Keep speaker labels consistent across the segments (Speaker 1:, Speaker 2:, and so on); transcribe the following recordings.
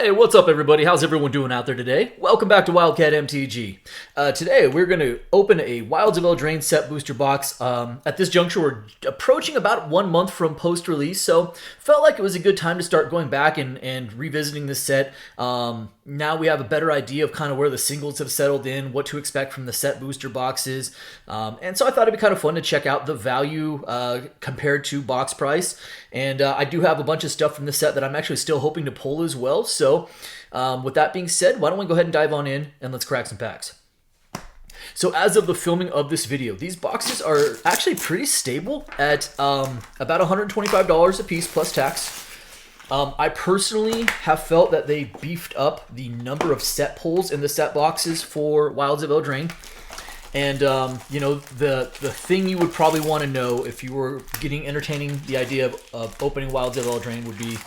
Speaker 1: Hey, what's up everybody? How's everyone doing out there today? Welcome back to Wildcat MTG. Today we're going to open a Wilds of Eldraine set booster box. At this juncture we're approaching about 1 month from post-release, so felt like it was a good time to start going back and revisiting this set. Now we have a better idea of kind of where the singles have settled in, what to expect from the set booster boxes, and so I thought it'd be kind of fun to check out the value compared to box price. And I do have a bunch of stuff from the set that I'm actually still hoping to pull as well. So with that being said, why don't we go ahead and dive on in and let's crack some packs. So as of the filming of this video, these boxes are actually pretty stable at about $125 a piece plus tax. I personally have felt that they beefed up the number of set pulls in the set boxes for Wilds of Eldraine. And, you know, the thing you would probably want to know if you were entertaining the idea of opening Wilds of Eldraine would be,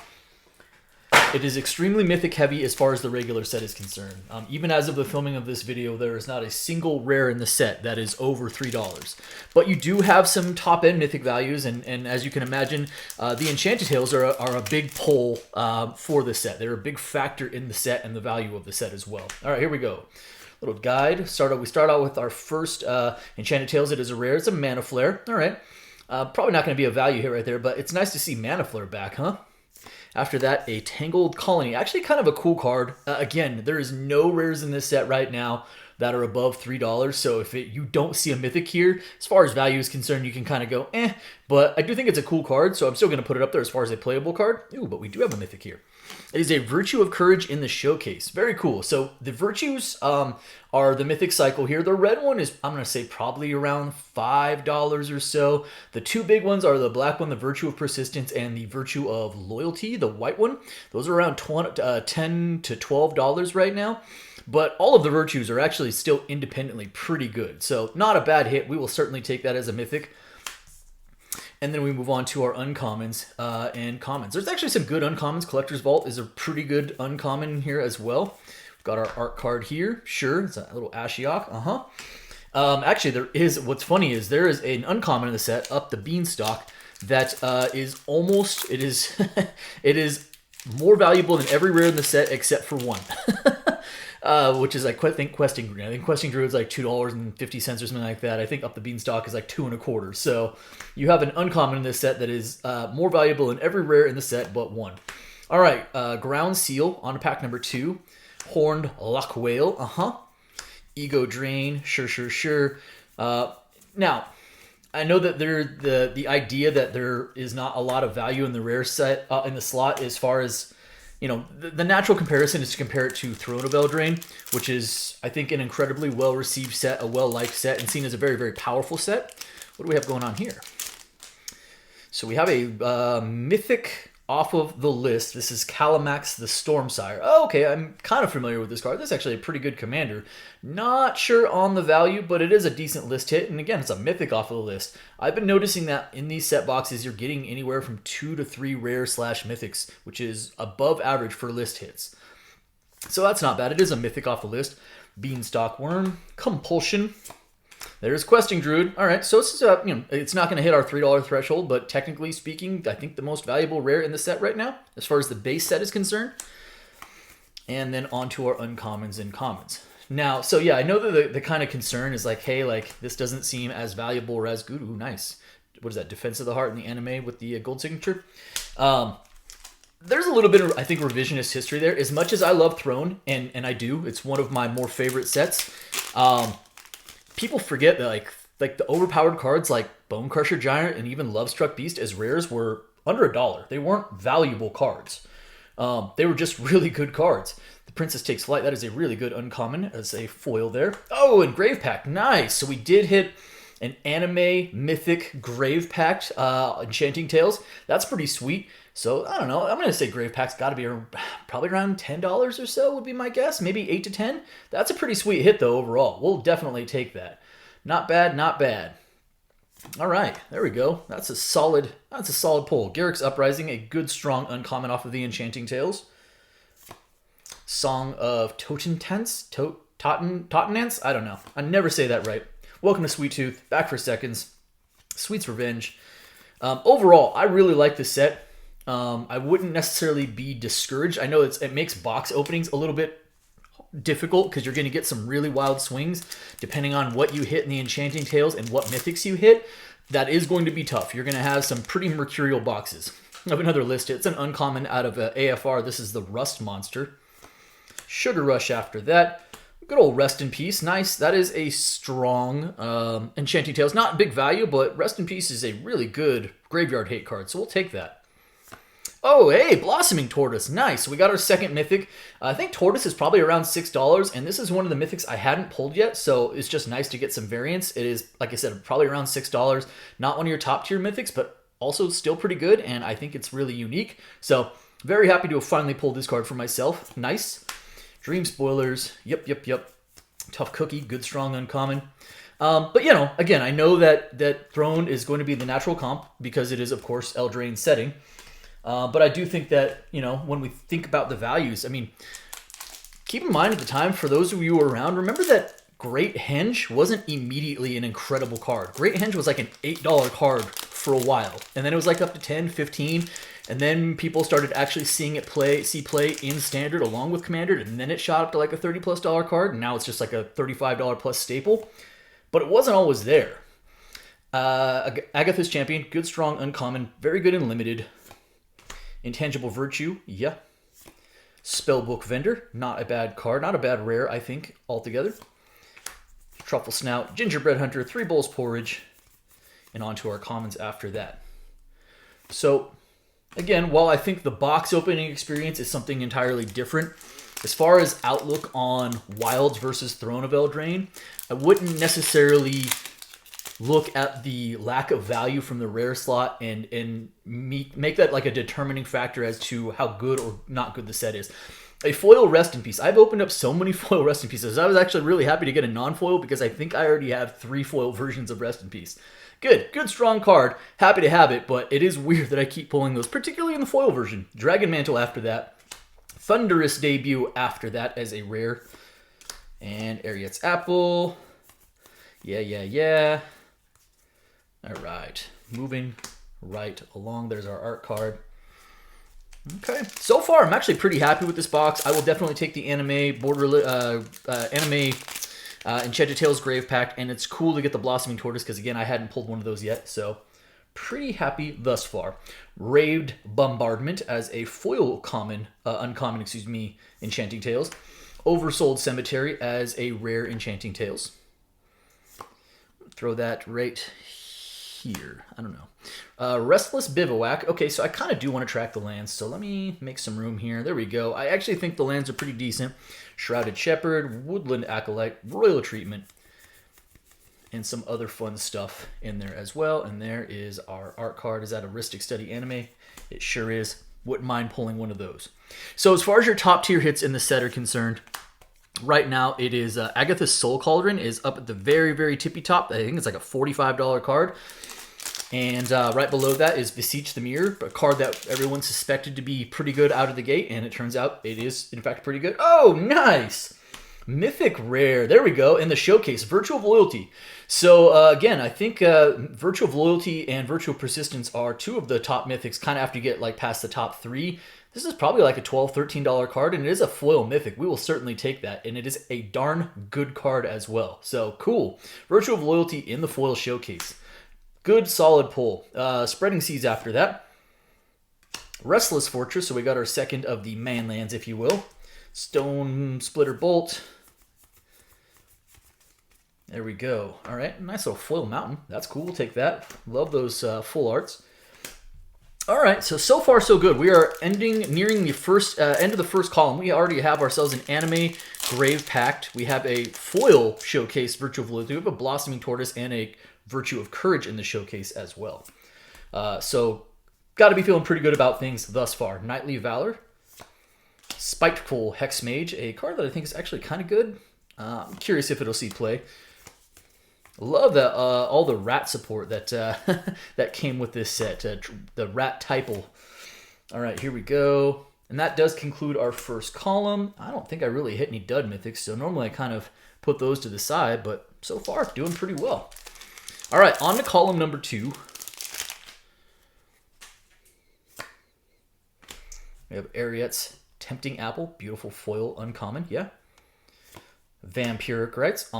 Speaker 1: it is extremely mythic heavy as far as the regular set is concerned. Even as of the filming of this video, there is not a single rare in the set that is over $3. But you do have some top-end mythic values, and as you can imagine, the Enchanted Tales are a big pull for the set. They're a big factor in the set and the value of the set as well. All right, here we go. Little guide. We start out with our first Enchanted Tales. It is a rare. It's a Mana Flare. All right. Probably not going to be a value hit right there, but it's nice to see Mana Flare back, huh? After that, a Tangled Colony. Actually kind of a cool card. Again, there is no rares in this set right now that are above $3. So if you don't see a Mythic here, as far as value is concerned, you can kind of go, eh. But I do think it's a cool card, so I'm still going to put it up there as far as a playable card. Ooh, but we do have a Mythic here. It is a Virtue of Courage in the Showcase. Very cool. So the virtues are the Mythic cycle here. The red one is, I'm going to say, probably around $5 or so. The two big ones are the black one, the Virtue of Persistence, and the Virtue of Loyalty, the white one. Those are around $10 to $12 right now. But all of the virtues are actually still independently pretty good. So not a bad hit. We will certainly take that as a Mythic. And then we move on to our uncommons and commons. There's actually some good uncommons. Collector's Vault is a pretty good uncommon here as well. We've got our art card here. Sure, it's a little Ashiok. Actually, what's funny is there is an uncommon in the set, Up the Beanstalk, that is almost, it is more valuable than every rare in the set except for one. Which is, I think, Questing Druid. I think Questing Druid is like $2.50 or something like that. I think Up the Beanstalk is like $2.25. So you have an uncommon in this set that is more valuable than every rare in the set but one. All right, Ground Seal on pack number 2. Horned Loch Whale. Ego Drain. Sure. Now, I know that the idea that there is not a lot of value in the rare set in the slot as far as, you know, the natural comparison is to compare it to Throne of Eldraine, which is, I think, an incredibly well-received set, a well-liked set, and seen as a very, very powerful set. What do we have going on here? So we have a Mythic off of the list. This is Calamax the Stormsire. Oh, okay, I'm kind of familiar with this card. This is actually a pretty good commander. Not sure on the value, but it is a decent list hit. And again, it's a Mythic off of the list. I've been noticing that in these set boxes, you're getting anywhere from 2 to 3 rare / Mythics, which is above average for list hits. So that's not bad. It is a Mythic off the list. Beanstalk Worm, Compulsion. There's Questing Druid. All right, so it's it's not going to hit our $3 threshold, but technically speaking, I think the most valuable rare in the set right now, as far as the base set is concerned. And then on to our uncommons and commons. Now, so yeah, I know that the kind of concern is like, hey, like this doesn't seem as valuable or as good. Ooh, nice. What is that? Defense of the Heart in the anime with the gold signature. There's a little bit of, I think, revisionist history there. As much as I love Throne, and I do, it's one of my more favorite sets. People forget that like the overpowered cards like Bone Crusher Giant and even Lovestruck Beast as rares were under $1. They weren't valuable cards. They were just really good cards. The Princess Takes Flight, that is a really good uncommon as a foil there. Oh, and Grave Pact, nice. So we did hit an anime Mythic Grave Pact Enchanting Tales. That's pretty sweet. So I don't know. I'm going to say Grave Pact's got to be probably around $10 or so would be my guess. Maybe 8 to 10. That's a pretty sweet hit though overall. We'll definitely take that. Not bad, not bad. All right, there we go. That's a solid pull. Garruk's Uprising, a good strong uncommon off of the Enchanting Tales. Song of Totenance? Totenance? I don't know. I never say that right. Welcome to Sweet Tooth. Back for seconds. Sweet's Revenge. Overall, I really like this set. I wouldn't necessarily be discouraged. I know it makes box openings a little bit difficult because you're going to get some really wild swings depending on what you hit in the Enchanting Tales and what mythics you hit. That is going to be tough. You're going to have some pretty mercurial boxes. I have another list. It's an uncommon out of AFR. This is the Rust Monster. Sugar Rush after that. Good old Rest in Peace. Nice. That is a strong Enchanting Tales. Not big value, but Rest in Peace is a really good graveyard hate card, so we'll take that. Oh, hey, Blossoming Tortoise. Nice. We got our second mythic. I think Tortoise is probably around $6, and this is one of the mythics I hadn't pulled yet, so it's just nice to get some variance. It is, like I said, probably around $6. Not one of your top tier mythics, but also still pretty good, and I think it's really unique. So, very happy to have finally pulled this card for myself. Nice. Dream Spoilers. Yep. Tough Cookie. Good, strong, uncommon. But, you know, again, I know that Throne is going to be the natural comp because it is, of course, Eldraine setting. But I do think that, you know, when we think about the values, I mean, keep in mind at the time, for those of you who were around, remember that Great Henge wasn't immediately an incredible card. Great Henge was like an $8 card for a while. And then it was like up to 10, 15. And then people started actually seeing it play in Standard along with Commander. And then it shot up to like a $30+ card. And now it's just like a $35 plus staple. But it wasn't always there. Agatha's Champion, good, strong, uncommon, very good in limited. Intangible Virtue, yeah. Spellbook Vendor, not a bad card. Not a bad rare, I think, altogether. Truffle Snout, Gingerbread Hunter, 3 Bowls Porridge, and on to our commons after that. So, again, while I think the box opening experience is something entirely different, as far as outlook on Wilds versus Throne of Eldraine, I wouldn't necessarily look at the lack of value from the rare slot and make that like a determining factor as to how good or not good the set is. A foil Rest in Peace. I've opened up so many foil Rest in Pieces. I was actually really happy to get a non-foil because I think I already have 3 foil versions of Rest in Peace. Good, strong card. Happy to have it, but it is weird that I keep pulling those, particularly in the foil version. Dragon Mantle after that. Thunderous Debut after that as a rare. And Ariet's Apple. Yeah. All right, moving right along. There's our art card. Okay, so far I'm actually pretty happy with this box. I will definitely take the anime Enchanted Tales Grave Pack, and it's cool to get the Blossoming Tortoise because again I hadn't pulled one of those yet, so pretty happy thus far. Raved Bombardment as a foil uncommon, Enchanting Tales. Oversold Cemetery as a rare Enchanting Tales. Throw that right here. I don't know. Restless Bivouac. Okay, so I kind of do want to track the lands, so let me make some room here. There we go. I actually think the lands are pretty decent. Shrouded Shepherd, Woodland Acolyte, Royal Treatment, and some other fun stuff in there as well. And there is our art card. Is that a Ristic Study anime? It sure is. Wouldn't mind pulling one of those. So as far as your top tier hits in the set are concerned, right now it is Agatha's Soul Cauldron is up at the very, very tippy top. I think it's like a $45 card. And right below that is Beseech the Mirror, a card that everyone suspected to be pretty good out of the gate, and it turns out it is, in fact, pretty good. Oh, nice! Mythic Rare. There we go. In the showcase, Virtue of Loyalty. So, again, I think Virtue of Loyalty and Virtue of Persistence are 2 of the top mythics, kind of after you get like past the top 3. This is probably like a $12, $13 card, and it is a foil mythic. We will certainly take that, and it is a darn good card as well. So, cool. Virtue of Loyalty in the foil showcase. Good, solid pull. Spreading Seas after that. Restless Fortress, so we got our second of the man lands, if you will. Stone Splitter Bolt. There we go. All right, nice little foil mountain. That's cool. We'll take that. Love those full arts. All right, so far so good. We are nearing the first end of the first column. We already have ourselves an anime Grave Pact. We have a foil showcase Virtue of Loyalty. We have a Blossoming Tortoise and a Virtue of Courage in the showcase as well. So, got to be feeling pretty good about things thus far. Knightly Valor. Spiteful Hex Mage, a card that I think is actually kind of good. I'm curious if it'll see play. Love that all the rat support that that came with this set. The rat typle. All right, here we go. And that does conclude our first column. I don't think I really hit any dud mythics, so normally I kind of put those to the side, but so far doing pretty well. All right, on to column number 2. We have Ariet's Tempting Apple, beautiful foil, uncommon, yeah. Vampiric Rites,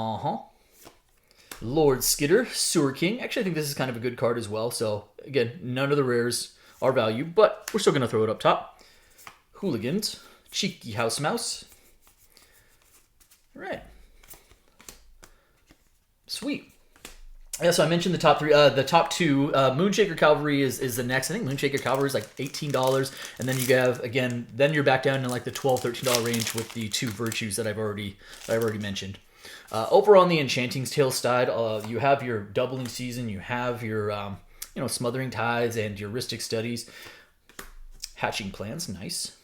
Speaker 1: Lord Skitter, Sewer King. Actually, I think this is kind of a good card as well. So, again, none of the rares are value, but we're still going to throw it up top. Hooligans, Cheeky House Mouse. All right. Sweet. Yeah, so I mentioned the top three. The top two, Moonshaker Cavalry is the next. I think Moonshaker Cavalry is like $18, and then you have again. Then you're back down in like the $12, $13 range with the two virtues that I've already mentioned. Over on the Enchanting's Tale side, you have your Doubling Season, you have your Smothering Tides, and your Ristic Studies. Hatching Plans, nice.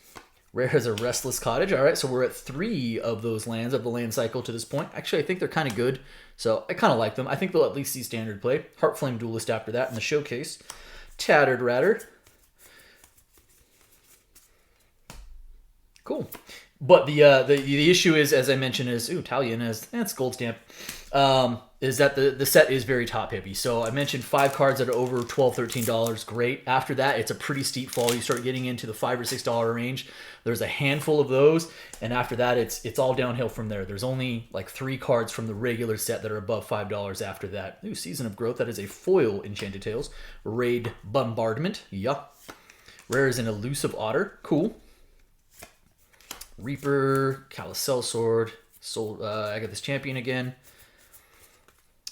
Speaker 1: Rare as a Restless Cottage. All right, so we're at 3 of those lands of the land cycle to this point. Actually, I think they're kind of good, so I kind of like them. I think they'll at least see standard play. Heartflame Duelist after that in the showcase. Tattered Ratter. Cool. But the issue is, as I mentioned, is Italian as that's gold stamp. Is that the set is very top heavy. So I mentioned 5 cards that are over $12, $13. Great. After that, it's a pretty steep fall. You start getting into the $5 or $6 range. There's a handful of those, and after that, it's all downhill from there. There's only like 3 cards from the regular set that are above $5 after that. Ooh, Season of Growth. That is a foil Enchanted Tales. Raid Bombardment. Yeah. Rare is an Elusive Otter. Cool. Reaper, Calicel Sword, Agatha's Champion again.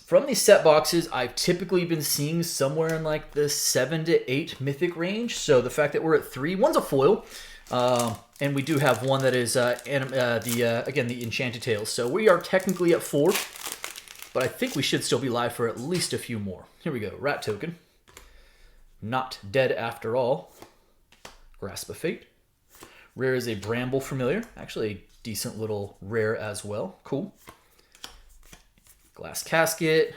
Speaker 1: From these set boxes, I've typically been seeing somewhere in like the 7 to 8 mythic range. So the fact that we're at 3, one's a foil, and we do have one that is again the Enchanted Tales. So we are technically at 4, but I think we should still be live for at least a few more. Here we go. Rat Token. Not Dead After All. Grasp of Fate. Rare is a Bramble Familiar. Actually, a decent little rare as well. Cool. Glass Casket.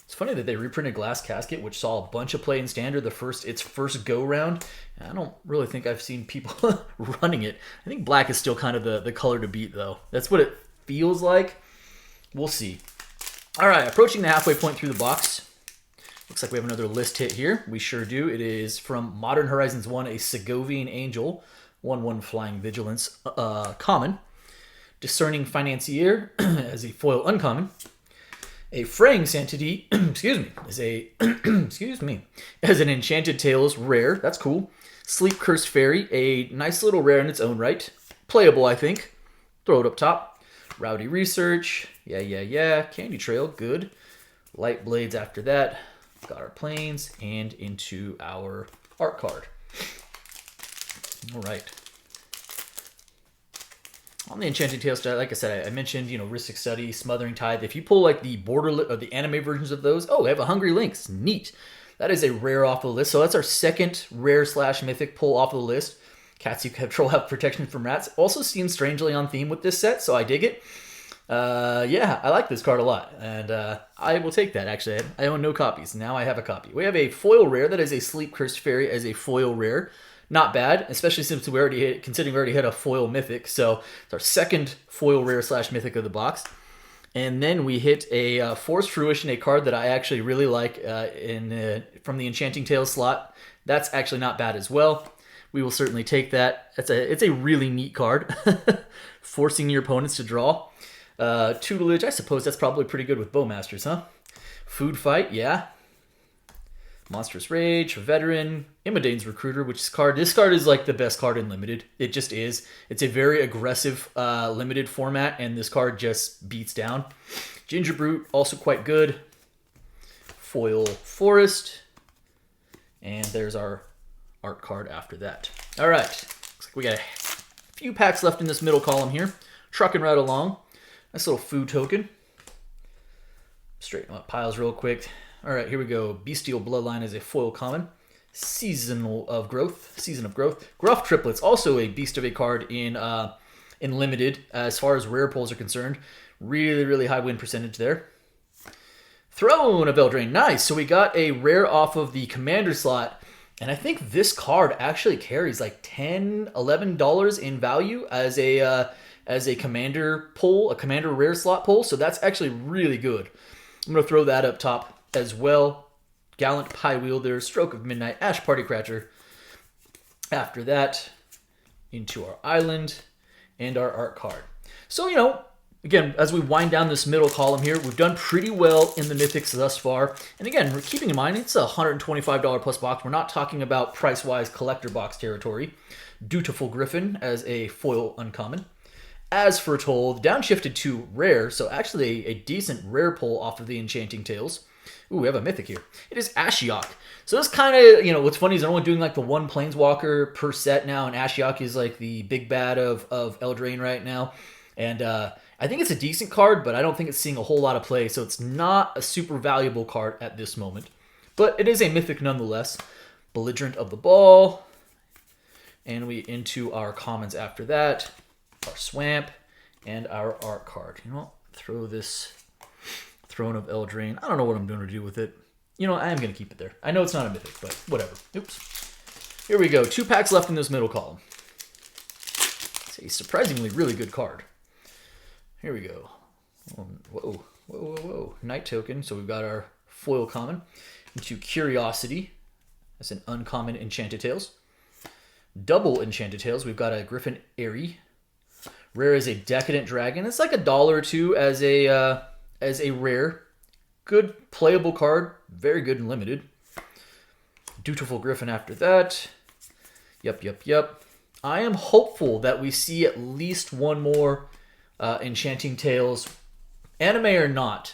Speaker 1: It's funny that they reprinted Glass Casket, which saw a bunch of play in Standard its first go-round. I don't really think I've seen people running it. I think black is still kind of the color to beat, though. That's what it feels like. We'll see. All right, approaching the halfway point through the box. Looks like we have another list hit here. We sure do. It is from Modern Horizons 1, a Segovian Angel. 1/1 Flying Vigilance, common. Discerning Financier as a foil uncommon. A Fraying Sanctity, as an Enchanted Tales rare. That's cool. Sleep Cursed Fairy, a nice little rare in its own right. Playable, I think. Throw it up top. Rowdy Research, yeah. Candy Trail, good. Light Blades after that. Got our planes and into our art card. All right. On the Enchanted Tales, like I said, I mentioned, Ristic Study, Smothering Tide. If you pull like the or the anime versions of those, I have a Hungry Lynx. Neat. That is a rare off the list. So that's our second rare / mythic pull off the list. Cats Who Control have protection from rats. Also seems strangely on theme with this set, so I dig it. Yeah, I like this card a lot, and I will take that. Actually, I own no copies. Now I have a copy. We have a foil rare that is a Sleep Cursed Fairy as a foil rare. Not bad, especially since considering we already hit a foil mythic. So it's our second foil rare / mythic of the box. And then we hit a Forced Fruition, a card that I actually really like from the Enchanting Tales slot. That's actually not bad as well. We will certainly take that. It's a really neat card. Forcing your opponents to draw. Tutelage, I suppose that's probably pretty good with Bowmasters, huh? Food Fight, yeah. Monstrous Rage, Veteran, Imodane's Recruiter, this card is like the best card in Limited. It just is. It's a very aggressive Limited format, and this card just beats down. Ginger Brute, also quite good. Foil Forest. And there's our art card after that. All right. Looks like we got a few packs left in this middle column here. Trucking right along. Nice little food token. Straighten up piles real quick. All right, here we go. Bestial Bloodline is a foil common. Season of Growth. Gruff Triplets, also a beast of a card in Limited as far as rare pulls are concerned. Really, really high win percentage there. Throne of Eldraine, nice. So we got a rare off of the Commander slot, and I think this card actually carries like $10, $11 in value as a Commander pull, a Commander rare slot pull. So that's actually really good. I'm going to throw that up top as well. Gallant Pie Wielder, Stroke of Midnight, Ash Party Crasher. After that, into our island and our art card. So, you know, again, as we wind down this middle column here, we've done pretty well in the Mythics thus far. And again, we're keeping in mind, it's a $125 plus box. We're not talking about price-wise collector box territory. Dutiful Griffin as a foil uncommon. As foretold, downshifted to rare, so actually a decent rare pull off of the Enchanting Tales. Ooh, we have a mythic here. It is Ashiok. So this kind of, you know, what's funny is they're only doing like the one Planeswalker per set now, and Ashiok is like the big bad of Eldraine right now. And I think it's a decent card, but I don't think it's seeing a whole lot of play, so it's not a super valuable card at this moment. But it is a mythic nonetheless. Belligerent of the Ball. And we into our commons after that. Our Swamp, and our art card. You know, throw this Throne of Eldraine. I don't know what I'm going to do with it. You know, I am going to keep it there. I know it's not a mythic, but whatever. Oops. Here we go. 2 packs left in this middle column. It's a surprisingly really good card. Here we go. Whoa, whoa, whoa, whoa. Night token. So we've got our foil common. Into Curiosity. That's an uncommon Enchanted Tales. Double Enchanted Tales. We've got a Griffin Airy. Rare is a Decadent Dragon. It's like $1 or $2 as a rare. Good playable card. Very good and limited. Dutiful Griffin after that. Yep. I am hopeful that we see at least one more Enchanting Tales, anime or not,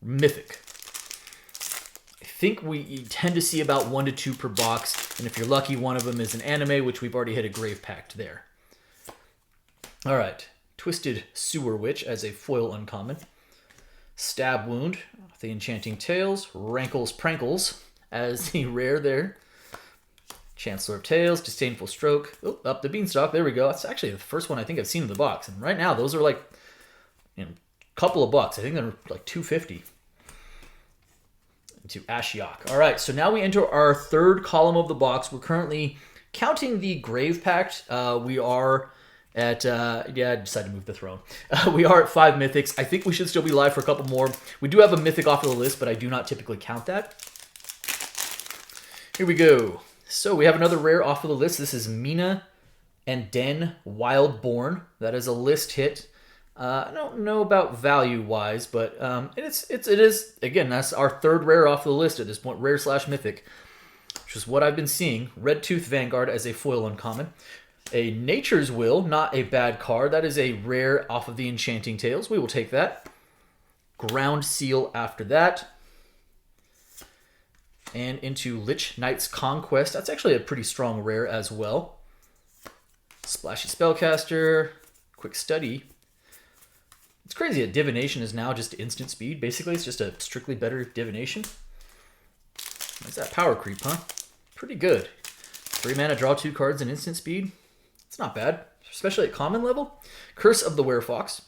Speaker 1: mythic. I think we tend to see about 1 to 2 per box, and if you're lucky, one of them is an anime, which we've already hit a Grave Pact there. All right, Twisted Sewer Witch as a foil uncommon. Stab Wound, the Enchanting Tales. Rankles Prankles as the rare there. Chancellor of Tales, Disdainful Stroke. Oh, up the Beanstalk, there we go. That's actually the first one I think I've seen in the box. And right now, those are like, you know, a couple of bucks. I think they're like $2.50. Into Ashiok. All right, so now we enter our third column of the box. We're currently counting the Grave Pact. We are at, I decided to move the throne. We are at 5 mythics. I think we should still be live for a couple more. We do have a mythic off of the list, but I do not typically count that. Here we go. So we have another rare off of the list. This is Mina and Den Wildborn. That is a list hit. I don't know about value-wise, but it is, again, that's our third rare off the list at this point, rare/mythic, which is what I've been seeing. Red Tooth Vanguard as a foil uncommon. A Nature's Will, not a bad card. That is a rare off of the Enchanting Tales. We will take that. Ground Seal after that. And into Lich Knight's Conquest. That's actually a pretty strong rare as well. Splashy Spellcaster. Quick Study. It's crazy that Divination is now just instant speed. Basically, it's just a strictly better Divination. What's that power creep, huh? Pretty good. 3 mana, draw 2 cards and instant speed. It's not bad, especially at common level. Curse of the Werefox.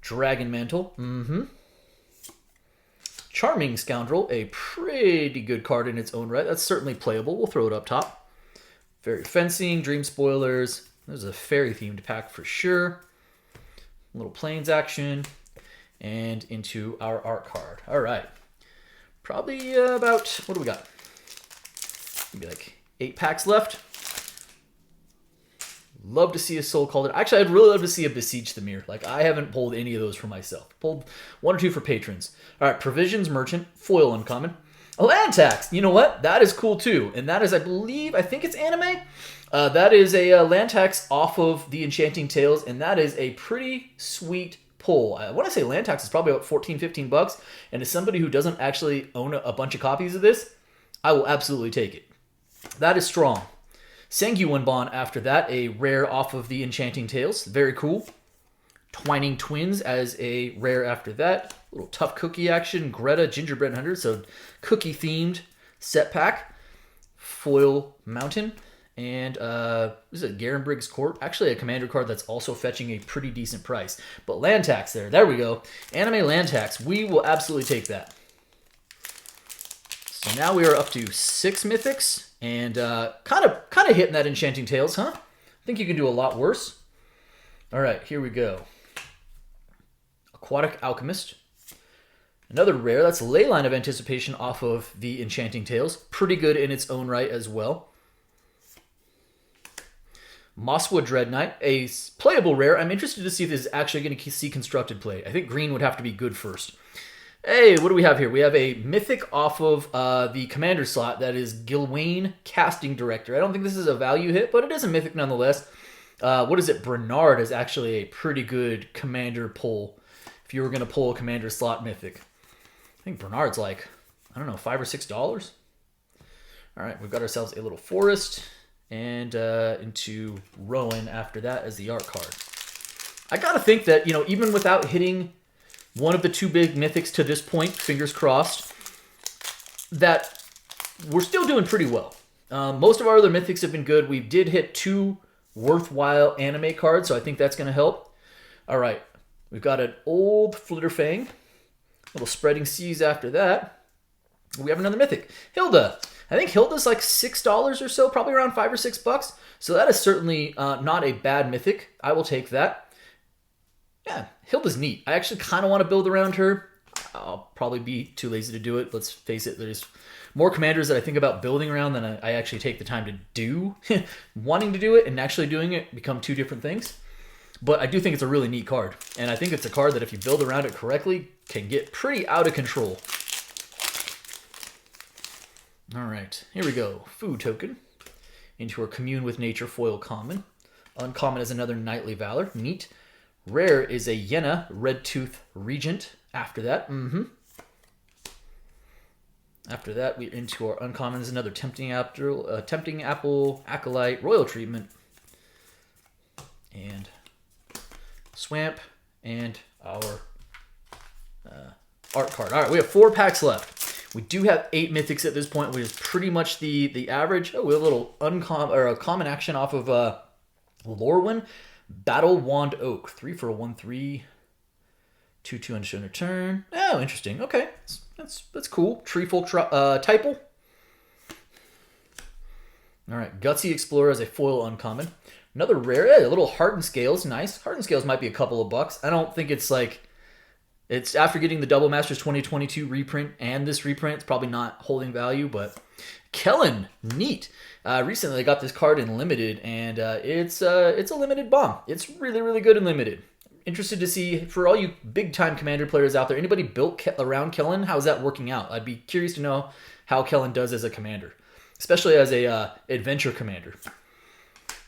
Speaker 1: Dragon Mantle. Charming Scoundrel, a pretty good card in its own right. That's certainly playable. We'll throw it up top. Fairy Fencing, Dream Spoilers. There's a fairy-themed pack for sure. A little Plains action. And into our art card. All right. Probably about, what do we got? Maybe like 8 packs left. Love to see a Soul Calder. Actually, I'd really love to see a Besiege Thamir. Like, I haven't pulled any of those for myself. Pulled 1 or 2 for patrons. All right, Provisions Merchant, foil uncommon. A Land Tax. You know what? That is cool too. And that is, I think it's anime. That is a Land Tax off of the Enchanting Tales, and that is a pretty sweet pull. I want to say Land Tax is probably about $14-15, and as somebody who doesn't actually own a bunch of copies of this, I will absolutely take it. That is strong. Sanguine Bond after that, a rare off of the Enchanting Tales. Very cool. Twining Twins as a rare after that. A little tough cookie action. Greta Gingerbread Hunter, so cookie-themed set pack. Foil Mountain. And this is a Garen Briggs Court. Actually, a commander card that's also fetching a pretty decent price. But Land Tax there. There we go. Anime Land Tax. We will absolutely take that. So now we are up to 6 mythics. And kind of hitting that Enchanting Tales, huh? I think you can do a lot worse. All right, here we go. Aquatic Alchemist. Another rare. That's Leyline of Anticipation off of the Enchanting Tales. Pretty good in its own right as well. Mosswood Dread Knight, a playable rare. I'm interested to see if this is actually going to see constructed play. I think green would have to be good first. Hey, what do we have here? We have a Mythic off of the Commander slot. That is Gilwain, Casting Director. I don't think this is a value hit, but it is a Mythic nonetheless. What is it? Bernard is actually a pretty good Commander pull. If you were going to pull a Commander slot Mythic. I think Bernard's like, I don't know, $5 or $6. All right, we've got ourselves a little Forest. And into Rowan after that as the art card. I gotta think that, you know, even without hitting one of the two big mythics to this point, fingers crossed, that we're still doing pretty well. Most of our other mythics have been good. We did hit 2 worthwhile anime cards, so I think that's gonna help. All right, we've got an old Flitterfang, little Spreading Seas after that. We have another mythic, Hilda. I think Hilda's like $6 or so, probably around $5 or $6. So that is certainly not a bad mythic. I will take that. Yeah, Hilda's neat. I actually kind of want to build around her. I'll probably be too lazy to do it. Let's face it, there's more commanders that I think about building around than I actually take the time to do. Wanting to do it and actually doing it become two different things. But I do think it's a really neat card. And I think it's a card that if you build around it correctly, can get pretty out of control. All right, here we go. Food token into our Commune with Nature foil common. Uncommon is another Knightly Valor. Neat. Rare is a Yenna Red Tooth Regent. After that, After that, we're into our uncommon is another Tempting Apple, Acolyte, Royal Treatment, and Swamp, and our art card. All right, we have 4 packs left. We do have 8 mythics at this point, which is pretty much the average. Oh, we have a little uncommon or a common action off of Lorwyn, Battle Wand Oak, 3 for a 1/3, 2/2 on a turn. Oh, interesting. Okay, that's cool. Treefolk Typal. All right, Gutsy Explorer as a foil uncommon. Another rare, a little Hardened Scales, nice. Hardened Scales might be a couple of bucks. I don't think it's like. It's after getting the Double Masters 2022 reprint and this reprint, it's probably not holding value, but Kellen, neat. Recently I got this card in limited, and it's a limited bomb. It's really, really good in limited. Interested to see, for all you big-time Commander players out there, anybody built around Kellen, how's that working out? I'd be curious to know how Kellen does as a Commander, especially as a Adventure Commander.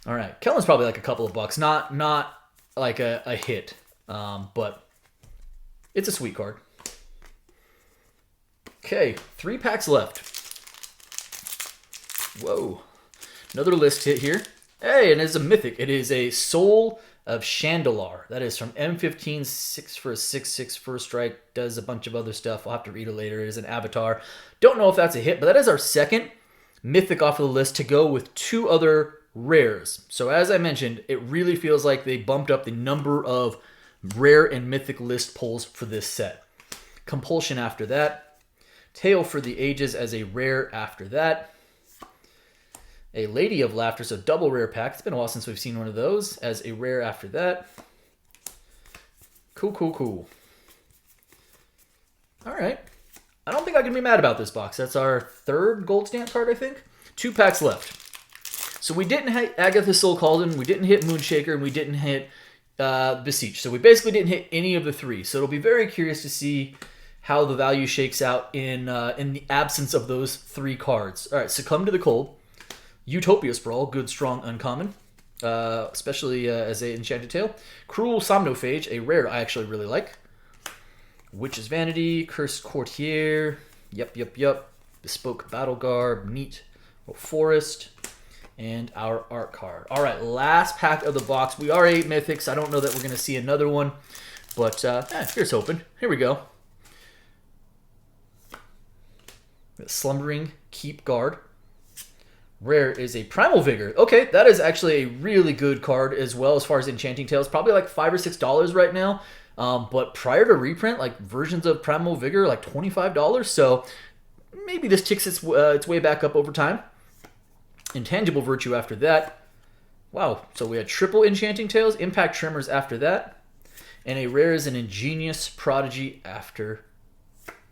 Speaker 1: All right, Kellen's probably like a couple of bucks, not like a hit, but it's a sweet card. Okay, 3 packs left. Whoa. Another list hit here. Hey, and it's a mythic. It is a Soul of Chandalar. That is from M15, 6 for a 6/6 first strike. Does a bunch of other stuff. I'll have to read it later. It is an avatar. Don't know if that's a hit, but that is our second mythic off of the list to go with 2 other rares. So as I mentioned, it really feels like they bumped up the number of rare and mythic list pulls for this set. Compulsion after that. Tale for the Ages as a rare after that. A Lady of Laughter, so double rare pack. It's been a while since we've seen one of those as a rare after that. Cool. All right. I don't think I can be mad about this box. That's our 3rd gold stamp card, I think. 2 packs left. So we didn't hit Agatha Soul Cauldron, we didn't hit Moonshaker, and we didn't hit Beseech. So we basically didn't hit any of the 3. So it'll be very curious to see how the value shakes out in the absence of those 3 cards. All right, Succumb to the Cold, Utopia Sprawl, good strong uncommon, especially as a Enchanted Tale. Cruel Somnophage, a rare I actually really like. Witch's Vanity, Cursed Courtier, yep. Bespoke Battle Garb, neat. Forest. And our art card. All right, last pack of the box. We are 8 mythics. I don't know that we're going to see another one, but here's hoping. Here we go. Slumbering Keep Guard. Rare is a Primal Vigor. Okay, that is actually a really good card as well as far as Enchanting Tales. Probably like $5 or $6 right now. But prior to reprint, like versions of Primal Vigor, like $25. So maybe this ticks its way back up over time. Intangible Virtue after that. Wow, so we had triple Enchanting Tales, Impact Tremors after that, and a rare is an Ingenious Prodigy after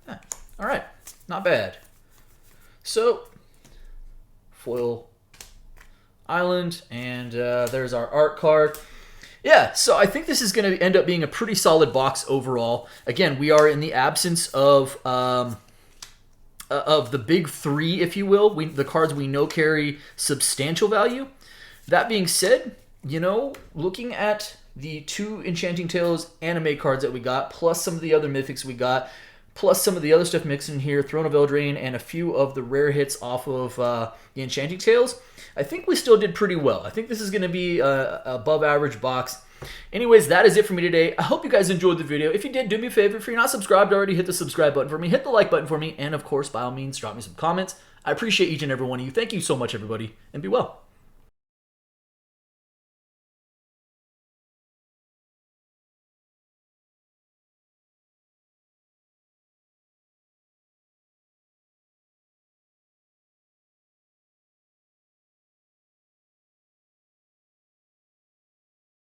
Speaker 1: that. All right, not bad. So, foil island, and there's our art card. Yeah, so I think this is going to end up being a pretty solid box overall. Again, we are in the absence of the big three, if you will. The cards we know carry substantial value. That being said, you know, looking at the 2 Enchanting Tales anime cards that we got, plus some of the other mythics we got, plus some of the other stuff mixed in here, Throne of Eldraine, and a few of the rare hits off of the Enchanting Tales, I think we still did pretty well. I think this is going to be a above average box. Anyways, that is it for me today. I hope you guys enjoyed the video. If you did, do me a favor. If you're not subscribed already, hit the subscribe button for me, hit the like button for me, and of course, by all means, drop me some comments. I appreciate each and every one of you. Thank you so much, everybody, and be well.